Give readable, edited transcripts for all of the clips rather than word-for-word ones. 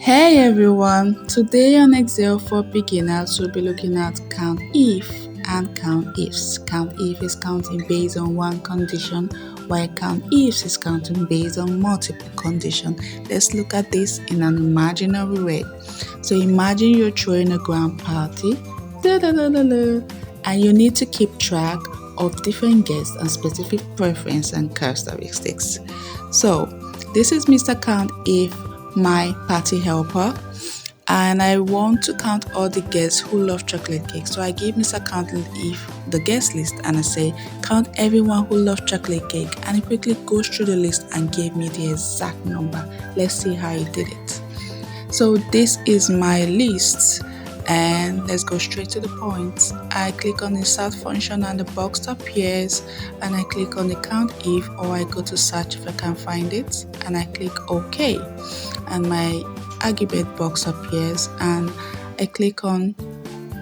Hey everyone, today on Excel for beginners we'll be looking at count if and count ifs. Count if is counting based on one condition, while count ifs is counting based on multiple conditions. Let's look at this in an imaginary way. So imagine you're throwing a grand party, and you need to keep track of different guests and specific preference and characteristics. So this is Mr. Count If, my party helper, and I want to count all the guests who love chocolate cake. So I give Mr. Count If the guest list and I say count everyone who loves chocolate cake, and he quickly goes through the list and gave me the exact number. Let's see how he did it. So this is my list, and let's go straight to the point. I click on the insert function and the box appears, and I click on the count if, or I go to search if I can find it, and I click OK, and my argument box appears, and I click on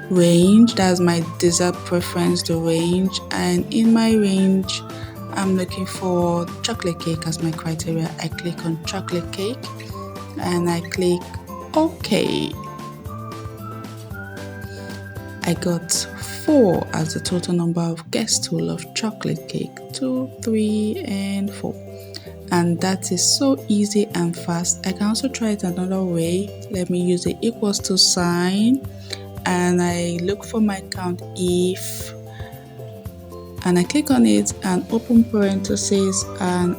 range. That's my dessert preference, the range, and in my range I'm looking for chocolate cake as my criteria. I click on chocolate cake and I click OK. I got 4 as the total number of guests who love chocolate cake. 2, 3, and 4. And that is so easy and fast. I can also try it another way. Let me use the equals to sign, and I look for my count if, and I click on it and open parentheses, and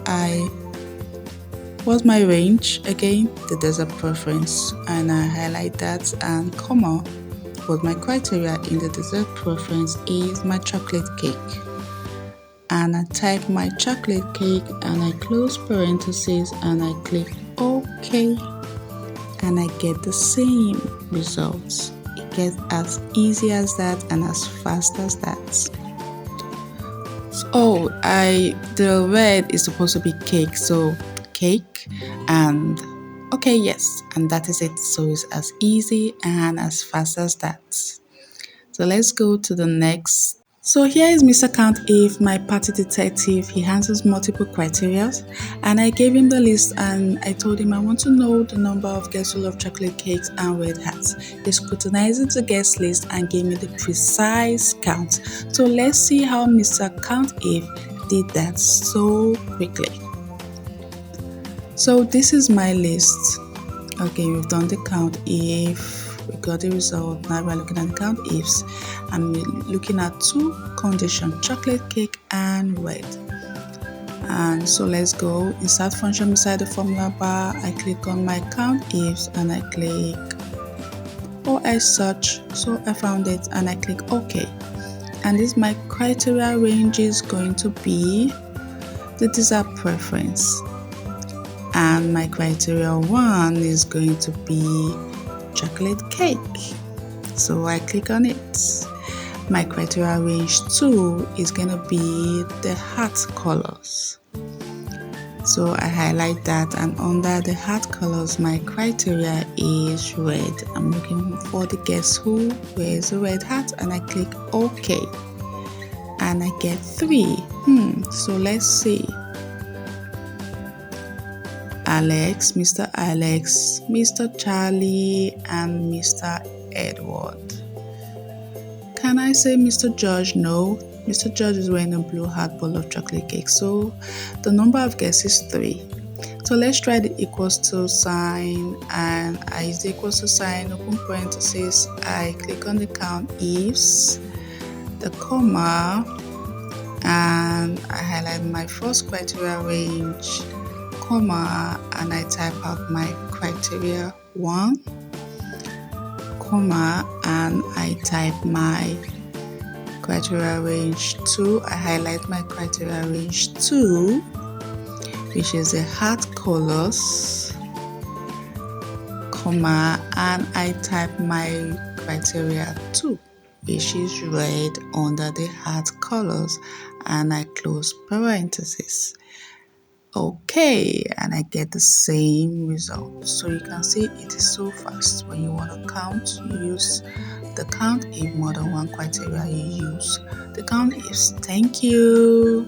what's my range again? The dessert preference, and I highlight that, and comma, what my criteria in the dessert preference is my chocolate cake, and I type my chocolate cake and I close parentheses and I click OK, and I get the same results. It gets as easy as that and as fast as that. So the red is supposed to be cake, so cake, and okay, yes, and that is it. So it's as easy and as fast as that. So let's go to the next. So here is Mr. Count If, my party detective. He answers multiple criteria, and I gave him the list and I told him I want to know the number of guests who love chocolate cakes and red hats. He scrutinized the guest list and gave me the precise count. So let's see how Mr. Count If did that so quickly. So this is my list. Okay, we've done the count if. We got the result. Now we're looking at the count ifs. I'm looking at 2 conditions, chocolate cake and red. And so let's go. Insert function beside the formula bar. I click on my count ifs and I click, or I search. So I found it and I click OK. And this my criteria range is going to be the dessert preference. And my criteria 1 is going to be chocolate cake, so I click on it. My criteria range 2 is going to be the heart colors, so I highlight that, and under the heart colors my criteria is red. I'm looking for the guest who wears a red hat, and I click OK, and I get 3. So let's see. Alex, Mr. Charlie, and Mr. Edward. Can I say Mr. George? No. Mr. George is wearing a blue hat bowl of chocolate cake. So the number of guests is 3. So let's try the equals to sign, and I use the equals to sign, open parentheses, I click on the count ifs, the comma, and I highlight my first criteria range, comma, and I type out my criteria 1, comma, and I type my criteria range 2. I highlight my criteria range 2, which is the heart colors, comma, and I type my criteria 2, which is red, under the heart colors, and I close parentheses. Okay, and I get the same result. So you can see it is so fast. When you want to count, you use the count if more than one criteria, you use the count ifs. Thank you.